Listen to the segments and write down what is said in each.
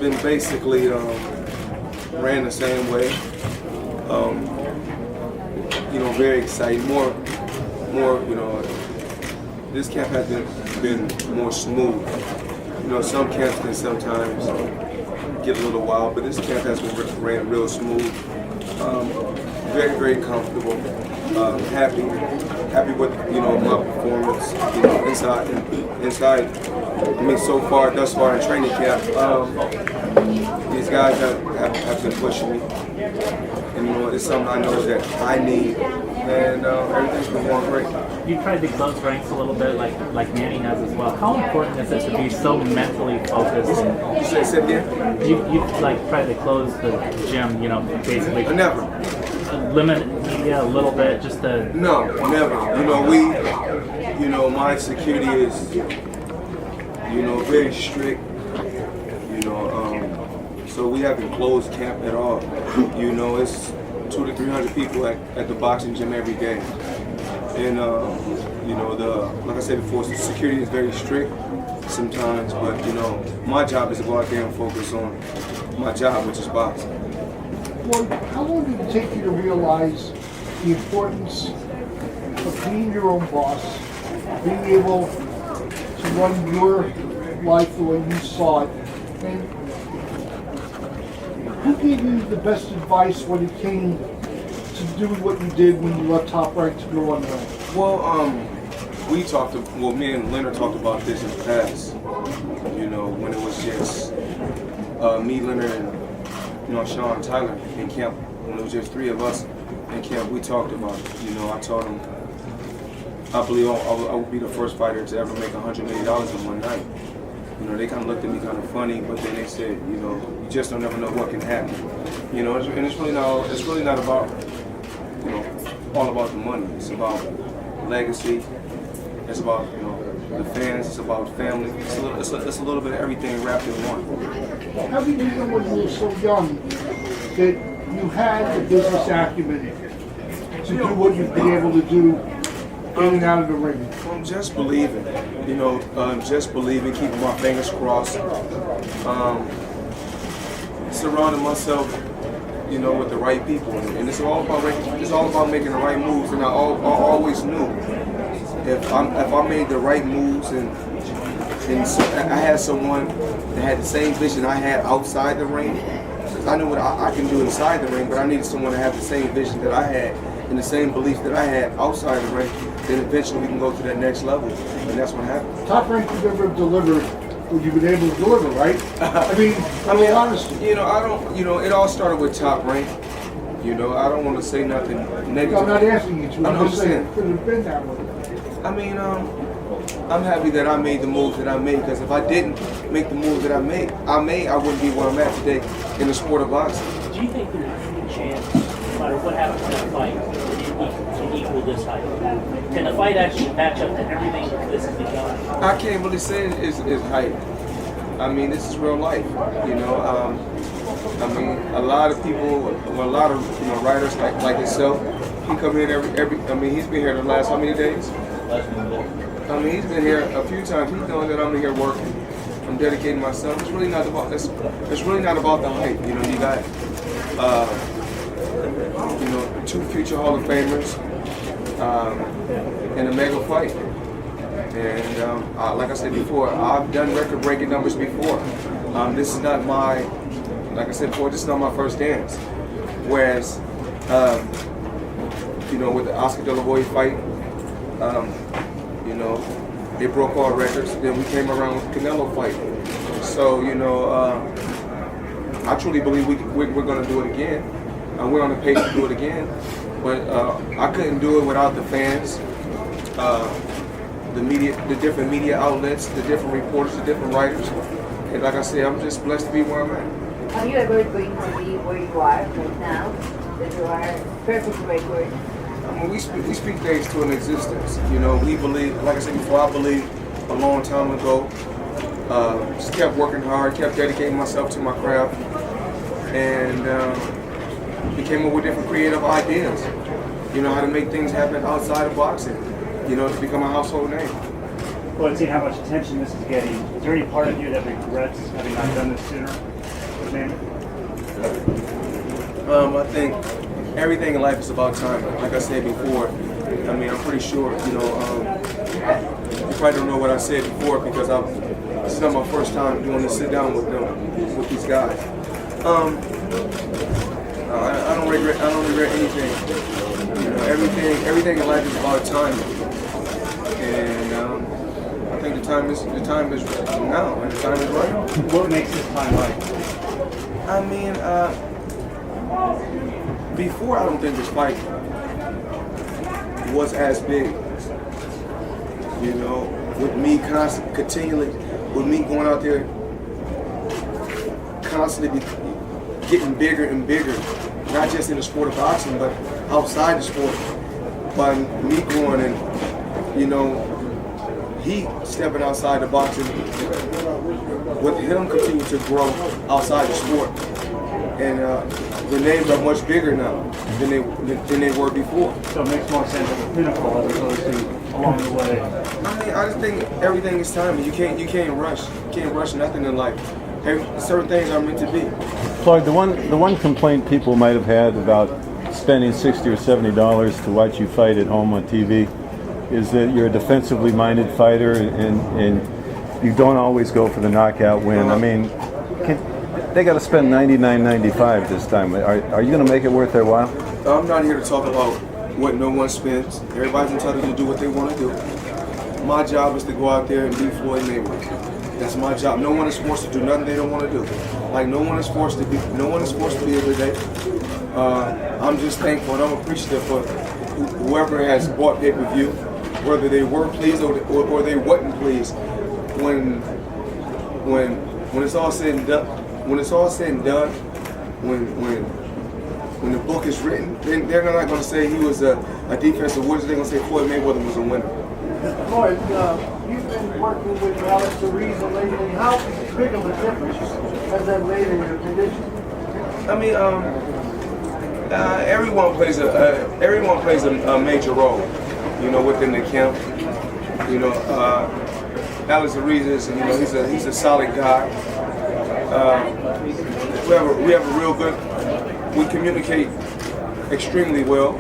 been basically ran the same way. You know, very exciting. More. You know, this camp has been more smooth. You know, some camps can sometimes get a little wild, but this camp has been ran real smooth. Very, very comfortable. Happy with, you know, my performance, you know, inside. I mean, thus far in training camp, these guys have been pushing me, and you know, it's something I know that I need, and everything's been going great. You tried to close ranks a little bit, like Manny has as well. How important is it to be so mentally focused? You say again? You like tried to close the gym, you know, basically. Never. Limit media a little bit, just to. No, never. You know, my security is, you know, very strict. You know, so we haven't closed camp at all. You know, it's 200 to 300 people at the boxing gym every day. And you know, like I said before, the security is very strict sometimes, but you know, my job is to go out there and focus on my job, which is boxing. Well, how long did it take you to realize the importance of being your own boss, being able to run your life the way you saw it, and who gave you the best advice when it came to doing what you did when you left Top Rank to go on rank? Well, me and Leonard talked about this in the past. You know, when it was just me, Leonard, and you know, Sean Tyler in camp. When it was just 3 of us in camp, we talked about it. You know, I told him I believe I would be the first fighter to ever make $100 million in one night. You know, they kind of looked at me kind of funny, but then they said, you know, you just don't never know what can happen. You know, and it's really not about, you know, all about the money. It's about legacy. It's about, you know, the fans. It's about family. It's a little bit of everything wrapped in one. How did you know when you were so young that you had the business acumen to do what you've been able to do in and out of the ring? Just believing, you know, just believing, keeping my fingers crossed, surrounding myself, you know, with the right people, and it's all about making the right moves. And I always knew if I made the right moves and I had someone that had the same vision I had outside the ring. I knew what I can do inside the ring, but I needed someone to have the same vision that I had and the same beliefs that I had outside the ring. Then eventually we can go to that next level, and that's what happened. Top rank you've ever delivered, what you've been able to deliver, right? I mean, honestly. You know, it all started with Top Rank. You know, I don't want to say nothing negative. I'm not asking you to. I'm just saying it could have been that way. I mean, I'm happy that I made the moves that I made, because if I didn't make the moves that I made, I wouldn't be where I'm at today in the sport of boxing. Do you think there's a chance, no matter what happens in that fight, to equal this height? Can the fight actually match up to everything this has become? I can't really say it's hype. I mean, this is real life. You know, I mean, a lot of people, a lot of writers like yourself, he come here every. I mean, he's been here the last how many days? I mean, he's been here a few times. He's knowing that I'm here working. I'm dedicating myself. It's really not about this. It's really not about the hype. You know, you got, 2 future Hall of Famers in a mega fight. And like I said before, I've done record-breaking numbers before. This is not my, like I said before, this is not my first dance. Whereas, with the Oscar De La Hoya fight, it broke all records. Then we came around with the Canelo fight. So, I truly believe we're going to do it again. We're on the pace to do it again. But I couldn't do it without the fans, the media, the different media outlets, the different reporters, the different writers. And like I said, I'm just blessed to be where I'm at. Are you ever going to be where you are right now? That you are perfect record? I mean, we speak things to an existence. We believe, like I said before, I believe a long time ago. Just kept working hard, kept dedicating myself to my craft, and came up with different creative ideas. How to make things happen outside of boxing. To become a household name. Well, and seeing how much attention this is getting, is there any part of you that regrets having not done this sooner? Manny? I think everything in life is about timing. Like I said before, I mean, I'm pretty sure, you probably don't know what I said before because this is not my first time doing this sit down with them, with these guys. I don't regret anything. Everything in life is about timing. And I think the time is now, and the time is right. What makes this time right? I mean, before I don't think this fight was as big. With me continually, with me going out there, constantly getting bigger and bigger, not just in the sport of boxing, but outside the sport. By me going and, he stepping outside the boxing, with him continuing to grow outside the sport. And the names are much bigger now than they were before. So it makes more sense as a pinnacle as opposed to along the way. I mean, I just think everything is timing. You can't rush. You can't rush nothing in life. Certain things are meant to be. Floyd, the one complaint people might have had about spending $60 or $70 to watch you fight at home on TV is that you're a defensively minded fighter and you don't always go for the knockout win. I mean, they got to spend $99.95 this time. Are you going to make it worth their while? I'm not here to talk about what no one spends. Everybody's entitled to do what they want to do. My job is to go out there and beat Floyd Mayweather. That's my job. No one is forced to do nothing they don't want to do. Like no one is forced to be here today. I'm just thankful and I'm appreciative for whoever has bought pay-per-view, whether they were pleased or they wasn't pleased. When it's all said and done, when the book is written, they're not going to say he was a defensive winner. They're going to say Floyd Mayweather was a winner. Floyd, you've been working with Alex Ariza lately. How big of a difference has that made in your condition? I mean, everyone plays a major role, within the camp. Alex Ariza is, he's a solid guy. We have a real good. We communicate extremely well.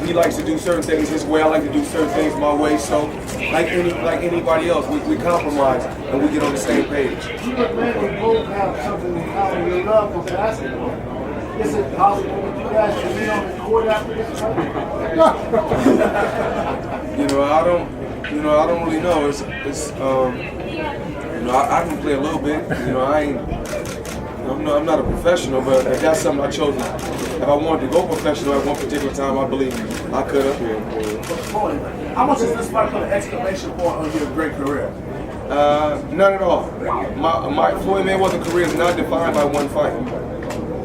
He likes to do certain things his way. I like to do certain things my way. So, like anybody else, we compromise and we get on the same page. You and Manny both have something in common. Your love for basketball. Is it possible that you guys can meet on the court after this fight? I don't really know. I can play a little bit. I'm not a professional, but if that's something I chose, if I wanted to go professional at one particular time, I believe I could up here. How much does this fight put an exclamation point on your great career? None at all. My Floyd Mayweather career is not defined by one fight.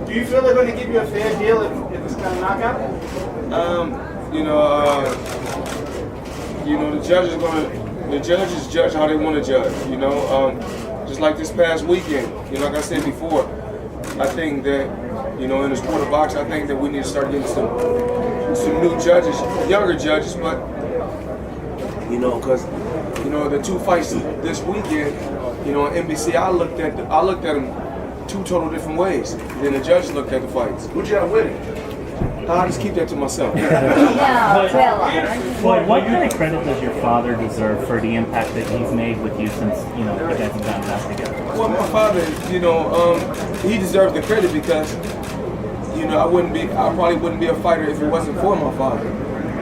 Do you feel they're going to give you a fair deal if it's kind of knockout? The judges judge how they want to judge. Just like this past weekend. Like I said before, I think that in the sport of boxing, I think that we need to start getting some new judges, younger judges, but because the two fights this weekend, on NBC, I looked at them two total different ways. Then the judges looked at the fights. Who'd you have winning? I just keep that to myself. Floyd, what kind of credit does your father deserve for the impact that he's made with you since you guys have gotten back together? Well, my father, he deserves the credit because I probably wouldn't be a fighter if it wasn't for my father.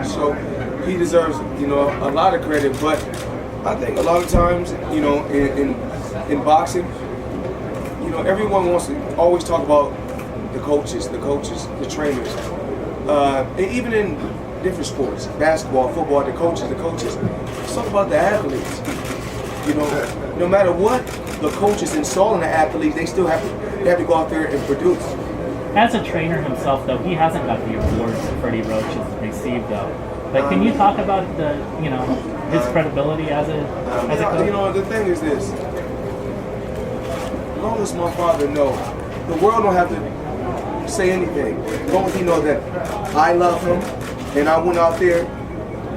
So he deserves a lot of credit. But I think a lot of times in boxing, everyone wants to always talk about the coaches, the trainers. And even in different sports, basketball, football, the coaches. Let's talk about the athletes. No matter what the coaches install in the athletes, they still have to go out there and produce. As a trainer himself, though, he hasn't got the awards that Freddie Roach has received, though. But can you talk about his credibility as a coach? The thing is this. As long as my father knows, the world don't have to say anything. As long as he knows that I love him and I went out there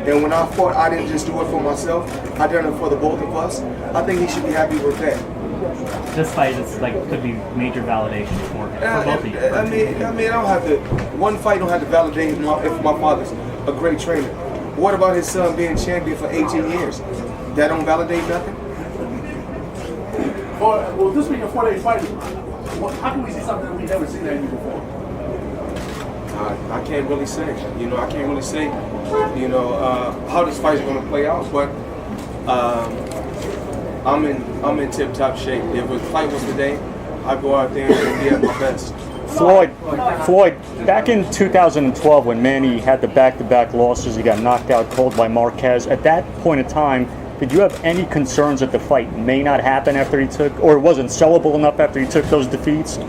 and when I fought, I didn't just do it for myself. I done it for the both of us. I think he should be happy with that. this fight is like could be major validation for both of you? I mean, I don't have to. One fight don't have to validate if my father's a great trainer. What about his son being champion for 18 years? That don't validate nothing. Well, this being a 4-day fight, how can we see something that we've never seen in you before? I can't really say. I can't really say. How this fight is going to play out, but I'm in tip-top shape. If the fight was today, I'd go out there and be at my best. Floyd, back in 2012 when Manny had the back-to-back losses, he got knocked out cold by Marquez. At that point in time, did you have any concerns that the fight may not happen after he took, or it wasn't sellable enough after he took those defeats? You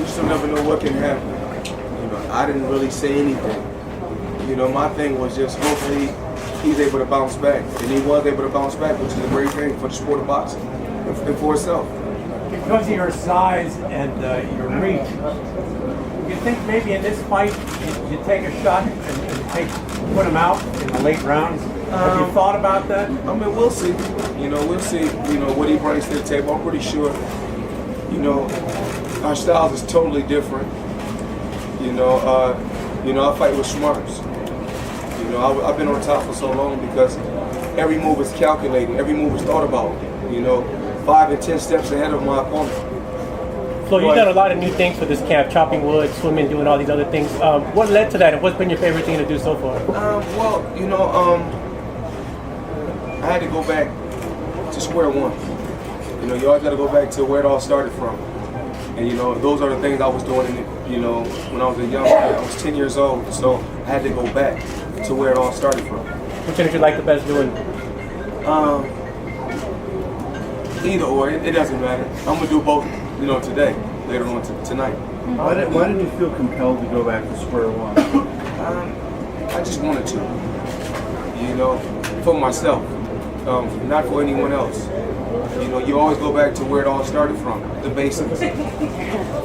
still never know what can happen. I didn't really say anything. My thing was just hopefully he's able to bounce back, and he was able to bounce back, which is a great thing for the sport of boxing and for itself. Because of your size and your reach, you think maybe in this fight you take a shot and put him out in the late rounds? Have you thought about that? I mean, we'll see. We'll see. What he brings to the table. I'm pretty sure. Our styles is totally different. I fight with smarts. I've been on top for so long because every move is calculated. Every move is thought about. 5 and 10 steps ahead of my opponent. So you've done a lot of new things for this camp, chopping wood, swimming, doing all these other things. What led to that, and what's been your favorite thing to do so far? I had to go back to square one. You always got to go back to where it all started from. And those are the things I was doing when I was a young man. I was 10 years old, so I had to go back to where it all started from. Which did you like the best doing? Either or, it doesn't matter. I'm gonna do both, today, later on tonight. Why did you feel compelled to go back to square one? I just wanted to, for myself, not for anyone else. You always go back to where it all started from, the basics.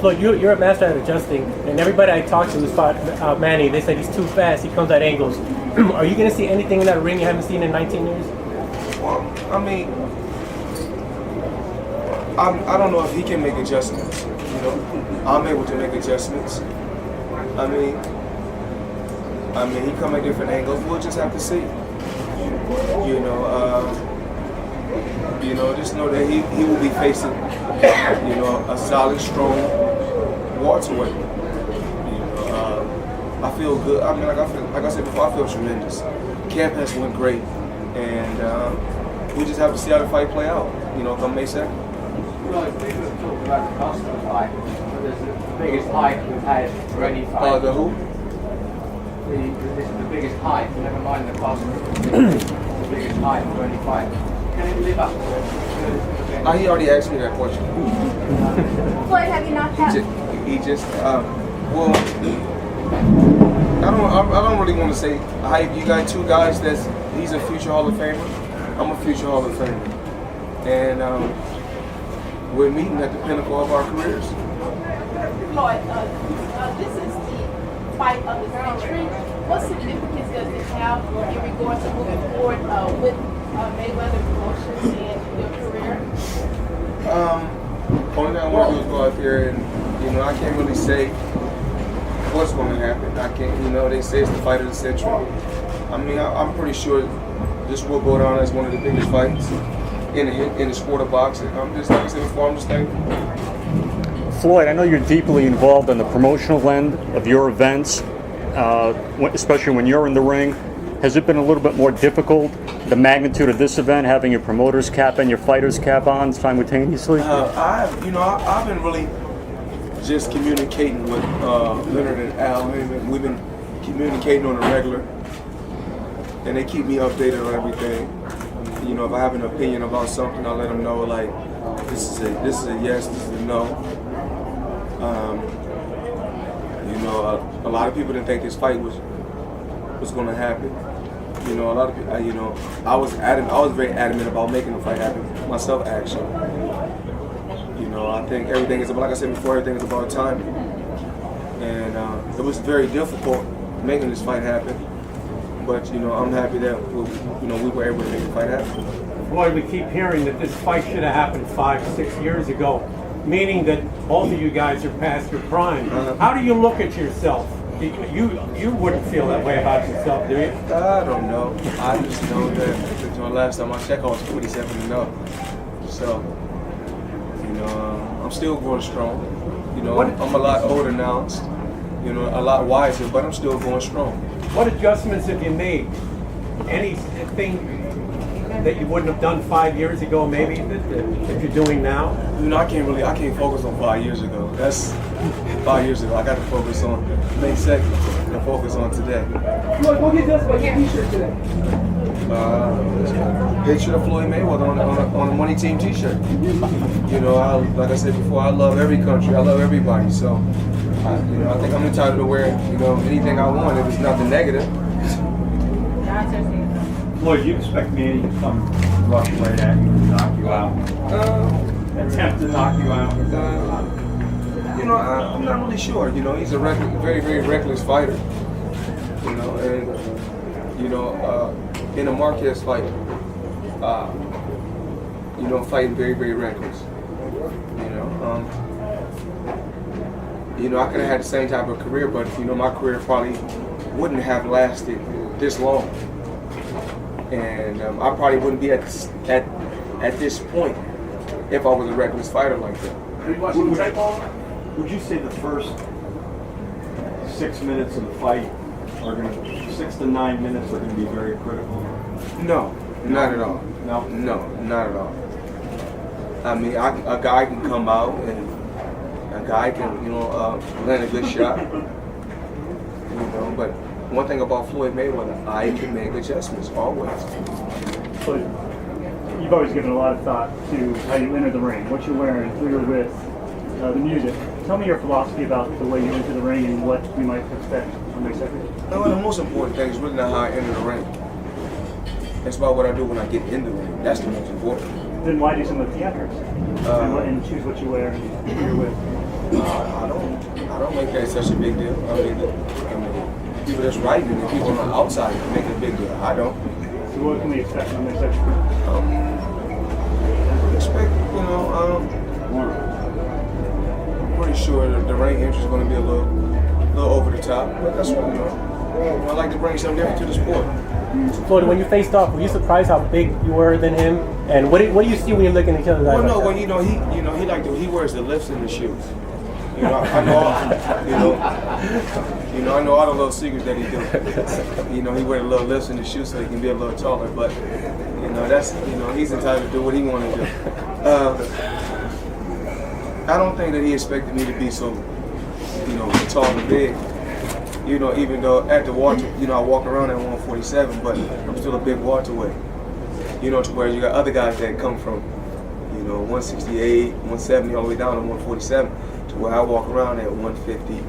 So you're a master at adjusting, and everybody I talked to who's fought Manny, they said he's too fast, he comes at angles. Are you going to see anything in that ring you haven't seen in 19 years? Well, I mean, I don't know if he can make adjustments. I'm able to make adjustments. I mean, he come at different angles. We'll just have to see. Just know that he will be facing, a solid, strong welterweight. I feel good. I mean, like I said before, I feel tremendous. Camp has went great, and we just have to see how the fight play out. Come May 2nd. Well, it's big to talk about the cost of the fight, but this is the biggest fight we've had for any fight. The who? This is the biggest fight, never mind the cost. The biggest fight for any fight. Can it live up to it? He already asked me that question. Floyd, have you knocked out? He just well, I don't really want to say hype. You got two guys he's a future Hall of Famer. I'm a future Hall of Famer. And we're meeting at the pinnacle of our careers. Floyd, this is the fight of the century. What significance does it have in regards to moving forward with Mayweather Promotions and your career? Only thing I want to do is go out there and, I can't really say what's going to happen. I can't, they say it's the fight of the century. I mean, I'm pretty sure this will go down as one of the biggest fights in the sport of boxing. I'm just, like I said before, I'm just thankful. Floyd, I know you're deeply involved in the promotional end of your events, especially when you're in the ring. Has it been a little bit more difficult, the magnitude of this event, having your promoter's cap and your fighter's cap on simultaneously? I've been really just communicating with Leonard and Al. We've been communicating on a regular, and they keep me updated on everything. If I have an opinion about something, I'll let them know, like, this is a yes, this is a no. A lot of people didn't think this fight was going to happen. A lot of people, I was very adamant about making the fight happen myself, actually. I think everything is, like I said before, everything is about timing. And it was very difficult making this fight happen. But you know, I'm happy that we were able to make the fight happen. Boy, we keep hearing that this fight should have happened 5-6 years ago, meaning that both of you guys are past your prime. How do you look at yourself? You wouldn't feel that way about yourself, do you? I don't know. I just know that last time I checked, I was 47-0. So, I'm still going strong. I'm a lot older now. A lot wiser, but I'm still going strong. What adjustments have you made? Anything that you wouldn't have done 5 years ago, maybe that you're doing now? I can't focus on 5 years ago. That's 5 years ago. I got to focus on May 2nd and focus on today. Floyd, what did you about your t-shirt today? Picture of Floyd Mayweather on a money team t-shirt. Like I said before, I love every country. I love everybody. So, I think I'm entitled to wear, anything I want if it's nothing negative. Floyd, do you expect Manny to come rush right at you and knock you out? Attempt to knock you out? I'm not really sure. He's a very, very reckless fighter. And in a Marquez fight, fighting very, very reckless. I could have had the same type of career, but my career probably wouldn't have lasted this long. And I probably wouldn't be at this point if I was a reckless fighter like that. Would you say the first 6 minutes of the fight are going to, 6 to 9 minutes are going to be very critical? No, not at all. No, not at all. I mean, a guy can come out and a guy can, land a good shot. But one thing about Floyd Mayweather, I can make adjustments always. But you've always given a lot of thought to how you enter the ring, what you're wearing, who you're with, the music. Tell me your philosophy about the way you enter the ring and what we might expect on May 2nd. Well, the most important thing is really not how I enter the ring. It's about what I do when I get in the ring. That's the most important. Then why do some of the theatrics and choose what you wear and who you're with? I don't make that such a big deal. I mean, people that's writing and the people on the outside make a big deal. I don't. So what can we expect on May 2nd? Expect, I'm pretty sure that the ring entry is going to be a little over the top, but that's what I like to bring something different to the sport. Floyd, when you faced off, were you surprised how big you were than him? And what do you see when you look in each other's eyes? Well, no, well, he wears the lifts in the shoes. I know all the little secrets that he do. He wears the little lifts in the shoes so he can be a little taller. But that's he's entitled to do what he want to do. I don't think that he expected me to be so tall and big. Even though at the water, I walk around at 147, but I'm still a big welterweight. To where you got other guys that come from, 168, 170, all the way down to 147, to where I walk around at 150,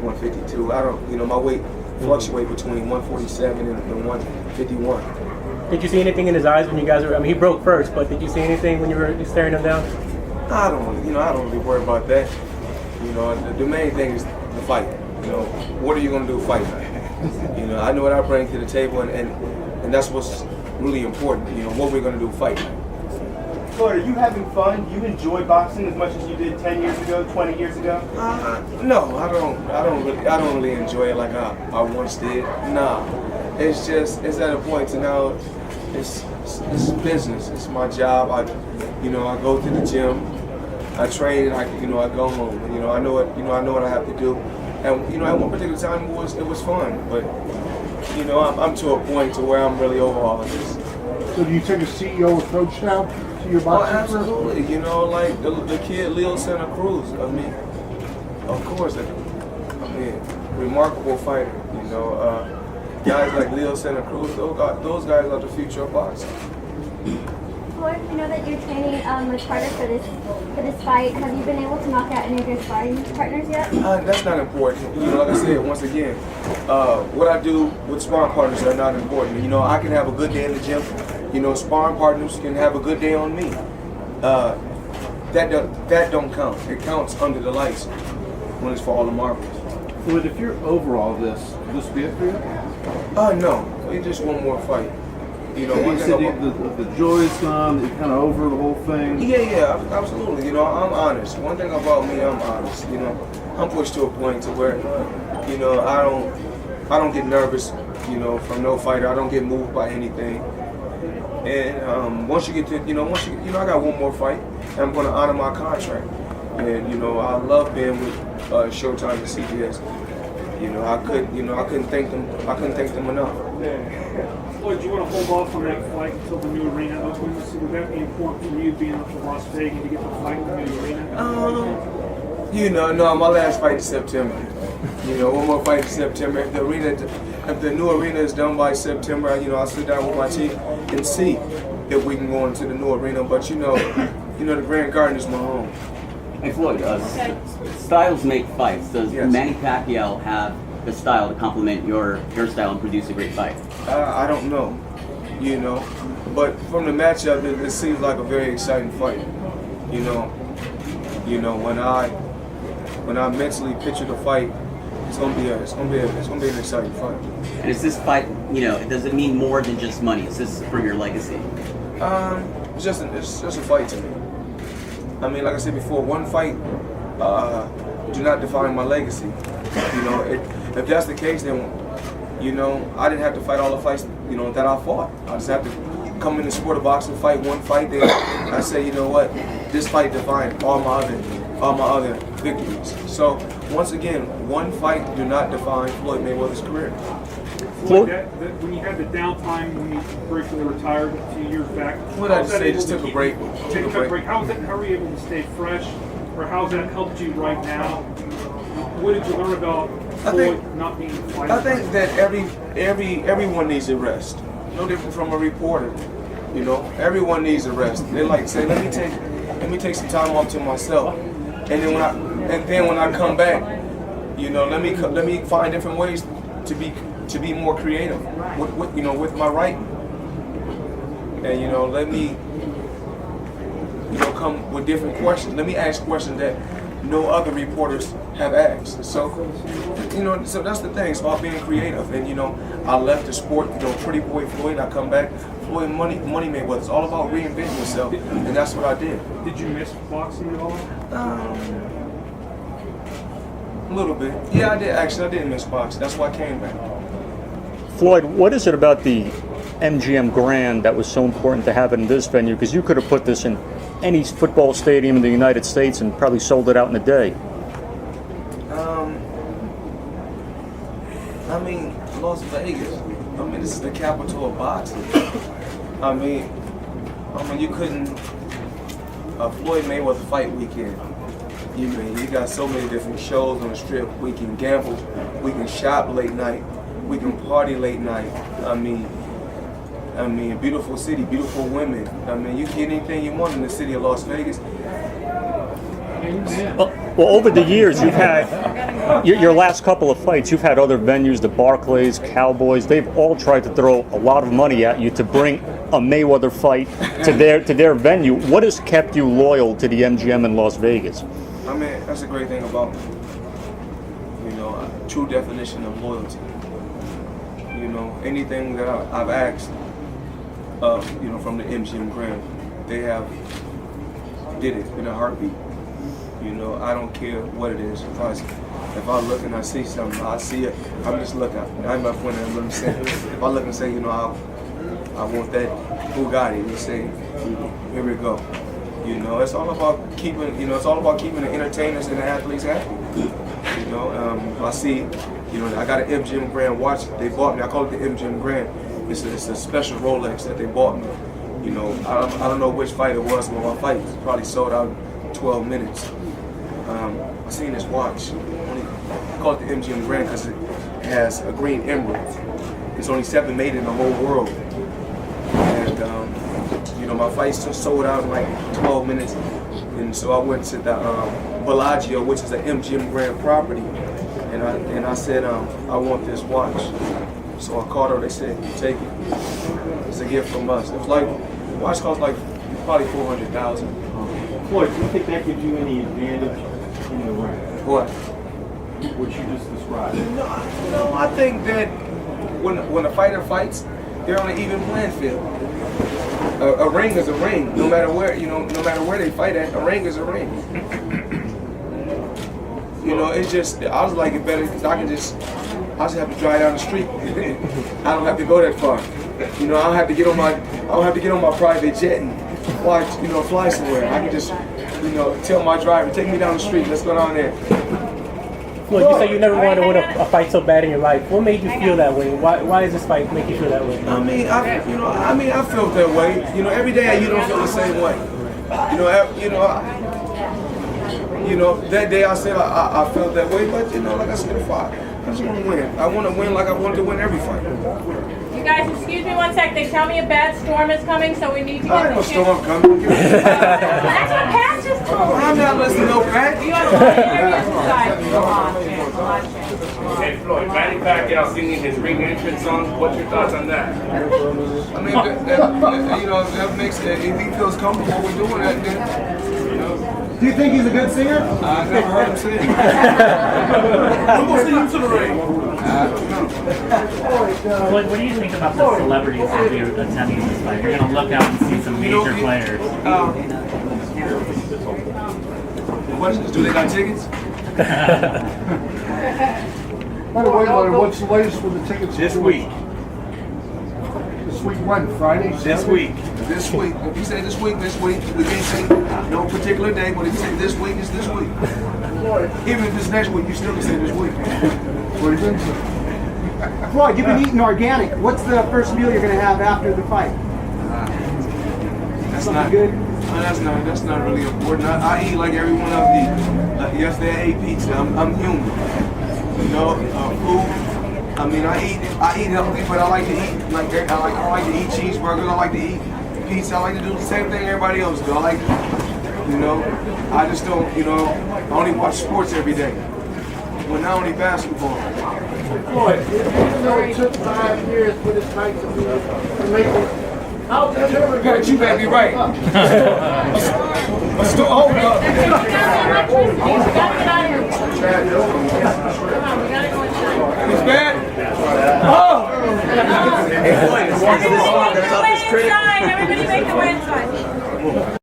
152. I don't, my weight fluctuate between 147 and 151. Did you see anything in his eyes when you guys were? I mean, he broke first, but did you see anything when you were staring him down? I don't really worry about that. The main thing is the fight. What are you going to do fighting? I know what I bring to the table, and that's what's really important. What we're going to do fighting. Floyd, are you having fun? Do you enjoy boxing as much as you did 10 years ago, 20 years ago? No, I don't really enjoy it like I once did. Nah, it's at a point to now. It's business. It's my job. I go to the gym. I train. I go home. I know what I have to do. And at one particular time it was fun, but I'm to a point to where I'm really over all of this. So do you take a CEO approach now to your boxing? Absolutely. Like the kid Leo Santa Cruz. I mean, of course. Remarkable fighter. Guys like Leo Santa Cruz. Those guys are the future of boxing. Floyd, we know that you're training much harder for this fight. Have you been able to knock out any of your sparring partners yet? That's not important. Like I said, once again, what I do with sparring partners are not important. I can have a good day in the gym. Sparring partners can have a good day on me. That don't count. It counts under the lights when it's for all the marbles. Floyd, if you're over all this, will this be it for you? No. It's just one more fight. You know, You one said thing about the joy's gone, you're kind of over the whole thing. yeah, absolutely. You know, I'm honest. One thing about me, I'm honest. You know, I'm pushed to a point to where, you know, I don't get nervous. You know, from no fighter, I don't get moved by anything. And once you get to, I got one more fight, and I'm going to honor my contract. And you know, I love being with Showtime and CBS. You know, I couldn't thank them. I couldn't thank them enough. Floyd, do you want to hold off on that fight until the new arena opens? Would that be important for you being up to Las Vegas to get the fight in the new arena? You know, no, my last fight is September. You know, one more fight in September. If the new arena is done by September, you know, I'll sit down with my team and see if we can go into the new arena. But you know, the Grand Garden is my home. Hey Floyd, styles make fights. Does Yes. Manny Pacquiao have the style to complement your style and produce a great fight? I don't know, you know, but from the matchup, it seems like a very exciting fight. You know, when I mentally picture the fight, it's gonna be an exciting fight. And is this fight, you know, does it mean more than just money? Is this for your legacy? It's just a fight to me. I mean, like I said before, one fight do not define my legacy. You know, if that's the case, then, you know, I didn't have to fight all the fights, you know, that I fought. I just have to come in the sport of boxing, fight one fight, then I say, you know what, this fight defined all my other victories. So once again, one fight do not define Floyd Mayweather's career. Floyd, when you had the downtime, when you briefly retired a few years back, What I just say, just took a break. Took a break. How were you able to stay fresh, or how's that helped you right now? What did you learn about Floyd not being a fighter? I think that everyone needs a rest. No different from a reporter. You know, everyone needs a rest. They like say, let me take some time off to myself, and then when I come back, you know, let me find different ways to be more creative with my writing, and you know, let me come with different questions. Let me ask questions that no other reporters have asked. So, you know, so that's the thing. It's about being creative. And you know, I left the sport, you know, Pretty Boy Floyd. I come back, Floyd Money Mayweather. It's all about reinventing yourself, and that's what I did. Did you miss boxing at all? A little bit. Yeah, I did. Actually, I didn't miss boxing. That's why I came back. Floyd, what is it about the MGM Grand that was so important to have it in this venue? Because you could have put this in any football stadium in the United States and probably sold it out in a day. I mean, Las Vegas. I mean, this is the capital of boxing. I mean, you couldn't Floyd Mayweather fight weekend. You got so many different shows on the strip. We can gamble, we can shop late night, we can party late night. I mean, beautiful city, beautiful women. I mean, you get anything you want in the city of Las Vegas. Well, over the years, you've had your last couple of fights. You've had other venues, the Barclays, Cowboys. They've all tried to throw a lot of money at you to bring a Mayweather fight to their venue. What has kept you loyal to the MGM in Las Vegas? I mean, that's a great thing about me. You know, a true definition of loyalty. You know, anything that I've asked, you know, from the MGM Grand, they have did it in a heartbeat. You know, I don't care what it is. If I look and I see something, I see it. I'm just looking. I'm not pointing at what I'm saying. If I look and say, you know, I want that Bugatti, they say, here we go. You know, it's all about keeping. You know, it's all about keeping the entertainers and the athletes happy. You know, I see. You know, I got an MGM Grand watch. They bought me. I call it the MGM Grand. It's a special Rolex that they bought me. You know, I don't know which fight it was, but my fight was probably sold out in 12 minutes. I seen this watch. I call it the MGM Grand because it has a green emerald. It's only 7 made in the whole world. And you know, my fights just sold out in like 12 minutes. And so I went to the Bellagio, which is an MGM Grand property, and I said, I want this watch. So I called her. They said, take it. It's a gift from us. It was like, the watch cost like probably $400,000. Floyd, do you think that gives you any advantage in the ring? What? What you just described. No, I think that when a fighter fights, they're on an even playing field. A ring is a ring, no matter where no matter where they fight at. A ring is a ring. It's just I just like it better because I just have to drive down the street. I don't have to go that far. I don't have to get on my private jet and fly somewhere. I can just tell my driver, take me down the street. Let's go down there. Floyd, you say you never wanted to win a fight so bad in your life. What made you feel that way? Why does this fight make you feel that way? I felt that way. Every day you don't feel the same way. That day I said I felt that way, but like I said, I just want to win. I want to win like I wanted to win every fight. You guys, excuse me one sec. They tell me a bad storm is coming, so we need to get no storm coming. That's what Pat just told me. I'm not listening to no Pat. You have a lot of areas inside. Come on, man. Hey, Floyd, Manny Pacquiao singing his ring entrance song. What's your thoughts on that? I mean, that makes it. If he feels comfortable with doing that, then. Do you think he's a good singer? I've never heard him sing. Who will sing him to the ring? What do you think about the celebrities that are attending this fight? You're going to look out and see some major players. The question is, do they got tickets? By the way, what's the latest with the tickets? This week. This week when? Friday? This week. This week. If you say this week, we can't say no particular day, but if you say this week, it's this week. Even if it's next week, you still can say this week. What do you think? Floyd, you've been eating organic. What's the first meal you're going to have after the fight? That's Something not good. That's not really important. I eat like everyone else eats. Yesterday I ate pizza. I'm human. Food. I mean, I eat healthy, but I like to eat I like to eat cheeseburgers. I like to eat pizza. I like to do the same thing everybody else do. I like, I just don't, I only watch sports every day. Well, not only basketball. Floyd, even though it took 5 years for this fight to make it. You better be right. You gotta get out of here. Come on, we gotta go inside. It's bad? Oh! Everybody make the way inside. Everybody make the way inside.